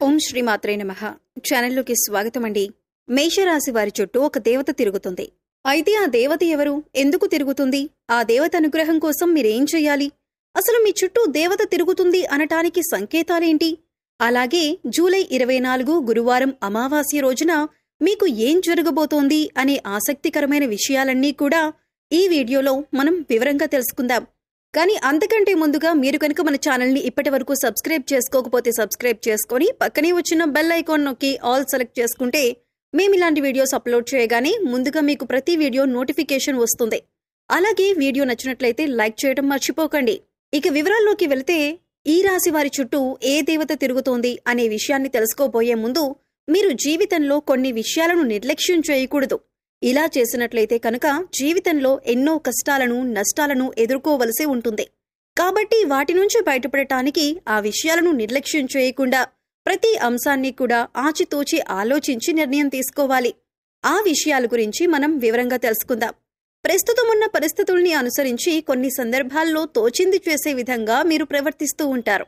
ఓం శ్రీ మాత్రే నమః. ఛానల్లోకి స్వాగతం అండి. మేషరాశి వారి చుట్టూ ఒక దేవత తిరుగుతుంది. అయితే ఆ దేవత ఎవరు, ఎందుకు తిరుగుతుంది, ఆ దేవత అనుగ్రహం కోసం మీరేం చెయ్యాలి, అసలు మీ చుట్టూ దేవత తిరుగుతుంది అనటానికి సంకేతాలేంటి, అలాగే జూలై 24 గురువారం అమావాస్య రోజున మీకు ఏం జరగబోతోంది అనే ఆసక్తికరమైన విషయాలన్నీ కూడా ఈ వీడియోలో మనం వివరంగా తెలుసుకుందాం. కానీ అంతకంటే ముందుగా మీరు కనుక మన ఛానల్ని ఇప్పటి వరకు సబ్స్క్రైబ్ చేసుకోకపోతే సబ్స్క్రైబ్ చేసుకొని పక్కనే వచ్చిన బెల్ ఐకాన్ నొక్కి ఆల్ సెలెక్ట్ చేసుకుంటే మేము ఇలాంటి వీడియోస్ అప్లోడ్ చేయగానే ముందుగా మీకు ప్రతి వీడియో నోటిఫికేషన్ వస్తుంది. అలాగే వీడియో నచ్చినట్లయితే లైక్ చేయడం మర్చిపోకండి. ఇక వివరాల్లోకి వెళితే ఈ రాశి వారి చుట్టూ ఏ దేవత తిరుగుతోంది అనే విషయాన్ని తెలుసుకోబోయే ముందు మీరు జీవితంలో కొన్ని విషయాలను నిర్లక్ష్యం చేయకూడదు. ఇలా చేసినట్లయితే కనుక జీవితంలో ఎన్నో కష్టాలను నష్టాలను ఎదుర్కోవలసి ఉంటుంది. కాబట్టి వాటి నుంచి బయటపడటానికి ఆ విషయాలను నిర్లక్ష్యం చేయకుండా ప్రతి అంశాన్ని కూడా ఆచితూచి ఆలోచించి నిర్ణయం తీసుకోవాలి. ఆ విషయాల గురించి మనం వివరంగా తెలుసుకుందాం. ప్రస్తుతం ఉన్న పరిస్థితుల్ని అనుసరించి కొన్ని సందర్భాల్లో తోచింది చేసే విధంగా మీరు ప్రవర్తిస్తూ ఉంటారు.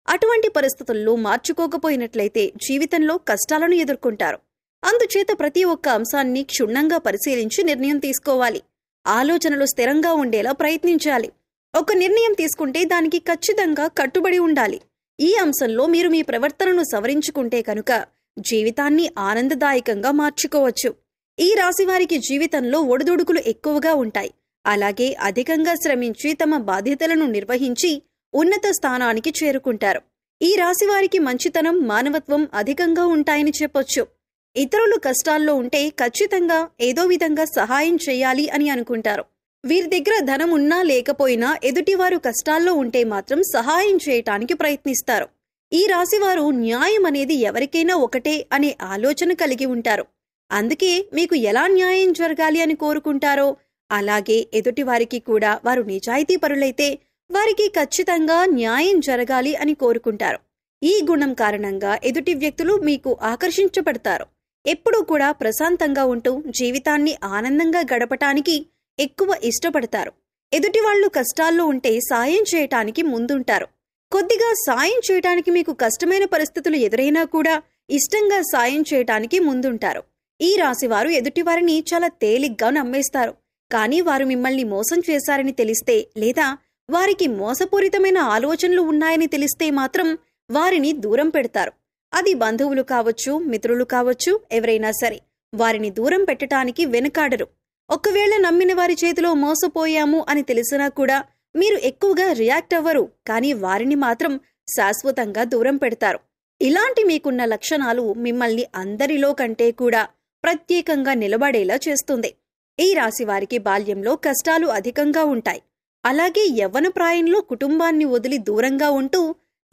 అటువంటి పరిస్థితుల్లో మార్చుకోకపోయినట్లయితే జీవితంలో కష్టాలను ఎదుర్కొంటారు. అందుచేత ప్రతి ఒక్క అంశాన్ని క్షుణ్ణంగా పరిశీలించి నిర్ణయం తీసుకోవాలి. ఆలోచనలు స్థిరంగా ఉండేలా ప్రయత్నించాలి. ఒక నిర్ణయం తీసుకుంటే దానికి ఖచ్చితంగా కట్టుబడి ఉండాలి. ఈ అంశంలో మీరు మీ ప్రవర్తనను సవరించుకుంటే కనుక జీవితాన్ని ఆనందదాయకంగా మార్చుకోవచ్చు. ఈ రాశివారికి జీవితంలో ఒడిదుడుకులు ఎక్కువగా ఉంటాయి. అలాగే అధికంగా శ్రమించి తమ బాధ్యతలను నిర్వహించి ఉన్నత స్థానానికి చేరుకుంటారు. ఈ రాశివారికి మంచితనం, మానవత్వం అధికంగా ఉంటాయని చెప్పొచ్చు. ఇతరులు కష్టాల్లో ఉంటే ఖచ్చితంగా ఏదో విధంగా సహాయం చేయాలి అని అనుకుంటారు. వీరి దగ్గర ధనం ఉన్నా లేకపోయినా ఎదుటివారు కష్టాల్లో ఉంటే మాత్రం సహాయం చేయటానికి ప్రయత్నిస్తారు. ఈ రాశివారు న్యాయం అనేది ఎవరికైనా ఒకటే అనే ఆలోచన కలిగి ఉంటారు. అందుకే మీకు ఎలా న్యాయం జరగాలి అని కోరుకుంటారో అలాగే ఎదుటివారికి కూడా వారు నిజాయితీ పరులైతే వారికి ఖచ్చితంగా న్యాయం జరగాలి అని కోరుకుంటారు. ఈ గుణం కారణంగా ఎదుటి వ్యక్తులు మీకు ఆకర్షించబడతారు. ఎప్పుడూ కూడా ప్రశాంతంగా ఉంటూ జీవితాన్ని ఆనందంగా గడపటానికి ఎక్కువ ఇష్టపడతారు. ఎదుటివాళ్లు కష్టాల్లో ఉంటే సాయం చేయటానికి ముందుంటారు. కొద్దిగా సాయం చేయటానికి మీకు కష్టమైన పరిస్థితులు ఎదురైనా కూడా ఇష్టంగా సాయం చేయటానికి ముందుంటారు. ఈ రాశివారు ఎదుటివారిని చాలా తేలిగ్గా నమ్మేస్తారు. కానీ వారు మిమ్మల్ని మోసం చేశారని తెలిస్తే లేదా వారికి మోసపూరితమైన ఆలోచనలు ఉన్నాయని తెలిస్తే మాత్రం వారిని దూరం పెడతారు. అది బంధువులు కావచ్చు, మిత్రులు కావచ్చు, ఎవరైనా సరే వారిని దూరం పెట్టడానికి వెనుకాడరు. ఒకవేళ నమ్మిన వారి చేతిలో మోసపోయాము అని తెలిసినా కూడా మీరు ఎక్కువగా రియాక్ట్ అవ్వరు. కానీ వారిని మాత్రం శాశ్వతంగా దూరం పెడతారు. ఇలాంటి మీకున్న లక్షణాలు మిమ్మల్ని అందరిలో కంటే కూడా ప్రత్యేకంగా నిలబడేలా చేస్తుంది. ఈ రాశి వారికి బాల్యంలో కష్టాలు అధికంగా ఉంటాయి. అలాగే యవ్వన ప్రాయంలో కుటుంబాన్ని వదిలి దూరంగా ఉంటూ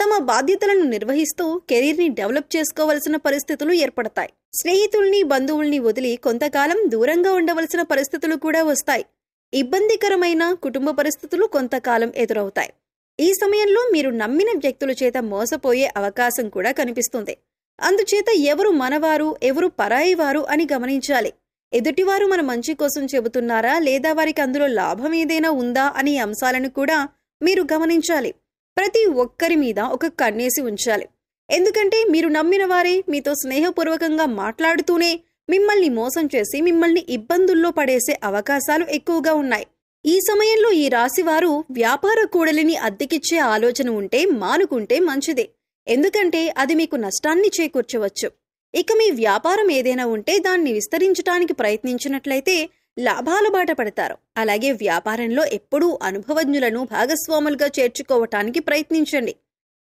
తమ బాధ్యతలను నిర్వహిస్తూ కెరీర్ని డెవలప్ చేసుకోవలసిన పరిస్థితులు ఏర్పడతాయి. స్నేహితుల్ని, బంధువుల్ని వదిలి కొంతకాలం దూరంగా ఉండవలసిన పరిస్థితులు కూడా వస్తాయి. ఇబ్బందికరమైన కుటుంబ పరిస్థితులు కొంతకాలం ఎదురవుతాయి. ఈ సమయంలో మీరు నమ్మిన వ్యక్తుల చేత మోసపోయే అవకాశం కూడా కనిపిస్తుంది. అందుచేత ఎవరు మనవారు, ఎవరు పరాయి వారు అని గమనించాలి. ఎదుటివారు మన మంచి కోసం చెబుతున్నారా లేదా వారికి అందులో లాభం ఏదైనా ఉందా అనే అంశాలను కూడా మీరు గమనించాలి. ప్రతి ఒక్కరి మీద ఒక కన్నేసి ఉంచాలి. ఎందుకంటే మీరు నమ్మిన వారే మీతో స్నేహపూర్వకంగా మాట్లాడుతూనే మిమ్మల్ని మోసం చేసి మిమ్మల్ని ఇబ్బందుల్లో పడేసే అవకాశాలు ఎక్కువగా ఉన్నాయి. ఈ సమయంలో ఈ రాశివారు వ్యాపార కూడలిని అద్దెకిచ్చే ఆలోచన ఉంటే మానుకుంటే మంచిదే. ఎందుకంటే అది మీకు నష్టాన్ని చేకూర్చవచ్చు. ఇక మీ వ్యాపారం ఏదైనా ఉంటే దాన్ని విస్తరించడానికి ప్రయత్నించినట్లయితే లాభాల బాట పడతారు. అలాగే వ్యాపారంలో ఎప్పుడూ అనుభవజ్ఞులను భాగస్వాములుగా చేర్చుకోవటానికి ప్రయత్నించండి.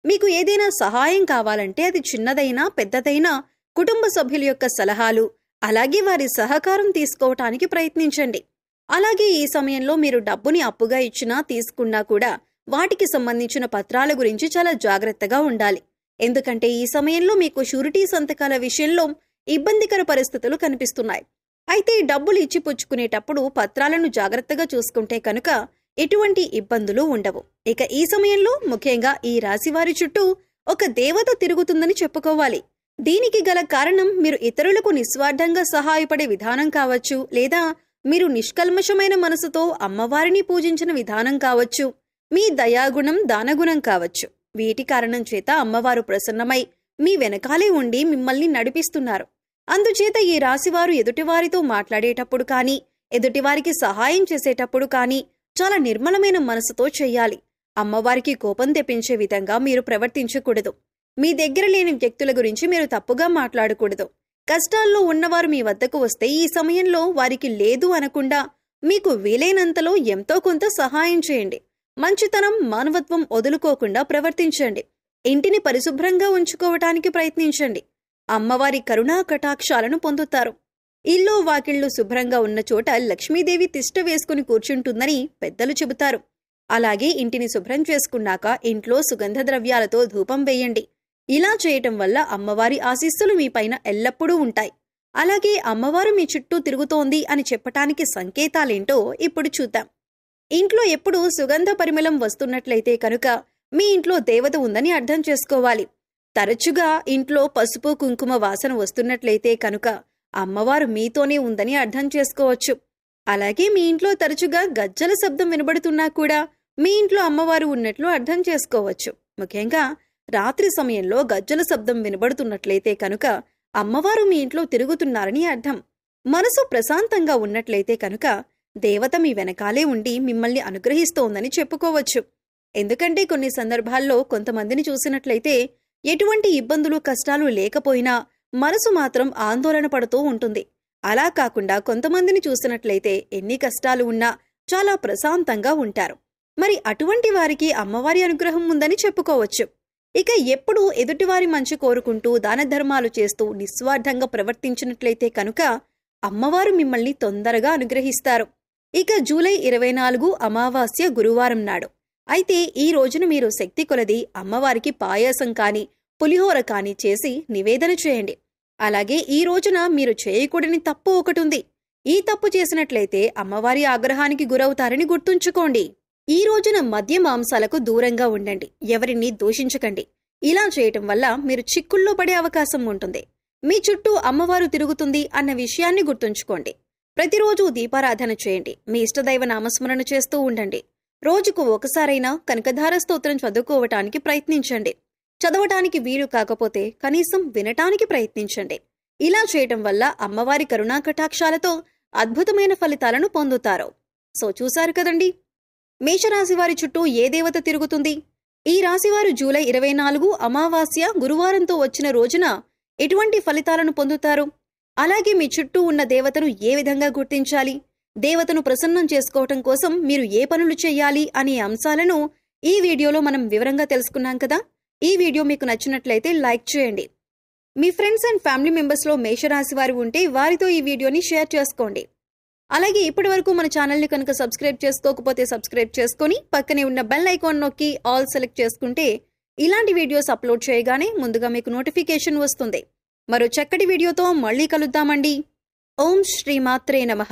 మీకు ఏదైనా సహాయం కావాలంటే అది చిన్నదైనా పెద్దదైనా కుటుంబ సభ్యుల యొక్క సలహాలు అలాగే వారి సహకారం తీసుకోవటానికి ప్రయత్నించండి. అలాగే ఈ సమయంలో మీరు డబ్బుని అప్పుగా ఇచ్చినా తీసుకున్నా కూడా వాటికి సంబంధించిన పత్రాల గురించి చాలా జాగ్రత్తగా ఉండాలి. ఎందుకంటే ఈ సమయంలో మీకు షూరిటీ సంతకాల విషయంలో ఇబ్బందికర పరిస్థితులు కనిపిస్తున్నాయి. అయితే డబ్బులు ఇచ్చి పుచ్చుకునేటప్పుడు పత్రాలను జాగ్రత్తగా చూసుకుంటే కనుక ఎటువంటి ఇబ్బందులు ఉండవు. ఇక ఈ సమయంలో ముఖ్యంగా ఈ రాశివారి చుట్టూ ఒక దేవత తిరుగుతుందని చెప్పుకోవాలి. దీనికి గల కారణం మీరు ఇతరులకు నిస్వార్థంగా సహాయపడే విధానం కావచ్చు, లేదా మీరు నిష్కల్మషమైన మనసుతో అమ్మవారిని పూజించిన విధానం కావచ్చు, మీ దయాగుణం, దానగుణం కావచ్చు. వీటి కారణం చేత అమ్మవారు ప్రసన్నమై మీ వెనకాలే ఉండి మిమ్మల్ని నడిపిస్తున్నారు. అందుచేత ఈ రాశివారు ఎదుటివారితో మాట్లాడేటప్పుడు కానీ, ఎదుటివారికి సహాయం చేసేటప్పుడు కానీ చాలా నిర్మలమైన మనసుతో చెయ్యాలి. అమ్మవారికి కోపం తెప్పించే విధంగా మీరు ప్రవర్తించకూడదు. మీ దగ్గర లేని వ్యక్తుల గురించి మీరు తప్పుగా మాట్లాడకూడదు. కష్టాల్లో ఉన్నవారు మీ వద్దకు వస్తే ఈ సమయంలో వారికి లేదు అనకుండా మీకు వీలైనంతలో ఎంతో కొంత సహాయం చేయండి. మంచితనం, మానవత్వం వదులుకోకుండా ప్రవర్తించండి. ఇంటిని పరిశుభ్రంగా ఉంచుకోవటానికి ప్రయత్నించండి. అమ్మవారి కరుణా కటాక్షాలను పొందుతారు. ఇల్లు వాకిళ్లు శుభ్రంగా ఉన్న చోట లక్ష్మీదేవి తిష్ట వేసుకుని కూర్చుంటుందని పెద్దలు చెబుతారు. అలాగే ఇంటిని శుభ్రం చేసుకున్నాక ఇంట్లో సుగంధ ద్రవ్యాలతో ధూపం వేయండి. ఇలా చేయటం వల్ల అమ్మవారి ఆశీస్సులు మీపైన ఎల్లప్పుడూ ఉంటాయి. అలాగే అమ్మవారు మీ చుట్టూ తిరుగుతోంది అని చెప్పటానికి సంకేతాలేంటో ఇప్పుడు చూద్దాం. ఇంట్లో ఎప్పుడూ సుగంధ పరిమళం వస్తున్నట్లయితే కనుక మీ ఇంట్లో దేవత ఉందని అర్థం చేసుకోవాలి. తరచుగా ఇంట్లో పసుపు కుంకుమ వాసన వస్తున్నట్లయితే కనుక అమ్మవారు మీతోనే ఉందని అర్థం చేసుకోవచ్చు. అలాగే మీ ఇంట్లో తరచుగా గజ్జల శబ్దం వినబడుతున్నా కూడా మీ ఇంట్లో అమ్మవారు ఉన్నట్లు అర్థం చేసుకోవచ్చు. ముఖ్యంగా రాత్రి సమయంలో గజ్జల శబ్దం వినబడుతున్నట్లయితే కనుక అమ్మవారు మీ ఇంట్లో తిరుగుతున్నారని అర్థం. మనసు ప్రశాంతంగా ఉన్నట్లయితే కనుక దేవత మీ వెనకాలే ఉండి మిమ్మల్ని అనుగ్రహిస్తోందని చెప్పుకోవచ్చు. ఎందుకంటే కొన్ని సందర్భాల్లో కొంతమందిని చూసినట్లయితే ఎటువంటి ఇబ్బందులు కష్టాలు లేకపోయినా మనసు మాత్రం ఆందోళన పడుతూ ఉంటుంది. అలా కాకుండా కొంతమందిని చూసినట్లయితే ఎన్ని కష్టాలు ఉన్నా చాలా ప్రశాంతంగా ఉంటారు. మరి అటువంటి వారికి అమ్మవారి అనుగ్రహం ఉందని చెప్పుకోవచ్చు. ఇక ఎప్పుడూ ఎదుటివారి మంచి కోరుకుంటూ దాన ధర్మాలు చేస్తూ నిస్వార్థంగా ప్రవర్తించినట్లయితే కనుక అమ్మవారు మిమ్మల్ని తొందరగా అనుగ్రహిస్తారు. ఇక జూలై 24 అమావాస్య గురువారం నాడు. అయితే ఈ రోజున మీరు శక్తి కొలది అమ్మవారికి పాయాసం కాని పులిహోర కాని చేసి నివేదన చేయండి. అలాగే ఈ రోజున మీరు చేయకూడని తప్పు ఒకటుంది. ఈ తప్పు చేసినట్లయితే అమ్మవారి ఆగ్రహానికి గురవుతారని గుర్తుంచుకోండి. ఈ రోజున మద్య మాంసాలకు దూరంగా ఉండండి. ఎవరిని దూషించకండి. ఇలా చేయటం వల్ల మీరు చిక్కుల్లో పడే అవకాశం ఉంటుంది. మీ చుట్టూ అమ్మవారు తిరుగుతుంది అన్న విషయాన్ని గుర్తుంచుకోండి. ప్రతిరోజు దీపారాధన చేయండి. మీ ఇష్టదైవ నామస్మరణ చేస్తూ ఉండండి. రోజుకు ఒకసారైనా కనకధార స్తోత్రం చదువుకోవటానికి ప్రయత్నించండి. చదవటానికి వీలు కాకపోతే కనీసం వినటానికి ప్రయత్నించండి. ఇలా చేయటం వల్ల అమ్మవారి కరుణా కటాక్షాలతో అద్భుతమైన ఫలితాలను పొందుతారు. సో చూశారు కదండి, మేషరాశి వారి చుట్టూ ఏ దేవత తిరుగుతుంది? ఈ రాశివారు జూలై 24 అమావాస్య గురువారంతో వచ్చిన రోజున ఎటువంటి ఫలితాలను పొందుతారు? అలాగే మీ చుట్టూ ఉన్న దేవతను ఏ విధంగా గుర్తించాలి? దేవతను ప్రసన్నం చేసుకోవటం కోసం మీరు ఏ పనులు చేయాలి అనే అంశాలను ఈ వీడియోలో మనం వివరంగా తెలుసుకున్నాం కదా. ఈ వీడియో మీకు నచ్చినట్లయితే లైక్ చేయండి. మీ ఫ్రెండ్స్ అండ్ ఫ్యామిలీ మెంబర్స్లో మేషరాశి వారు ఉంటే వారితో ఈ వీడియోని షేర్ చేసుకోండి. అలాగే ఇప్పటి వరకు మన ఛానల్ని కనుక సబ్స్క్రైబ్ చేసుకోకపోతే సబ్స్క్రైబ్ చేసుకొని పక్కనే ఉన్న బెల్ ఐకాన్ నొక్కి ఆల్ సెలెక్ట్ చేసుకుంటే ఇలాంటి వీడియోస్ అప్లోడ్ చేయగానే ముందుగా మీకు నోటిఫికేషన్ వస్తుంది. మరో చక్కటి వీడియోతో మళ్ళీ కలుద్దామండి. ఓం శ్రీమాత్రే నమః.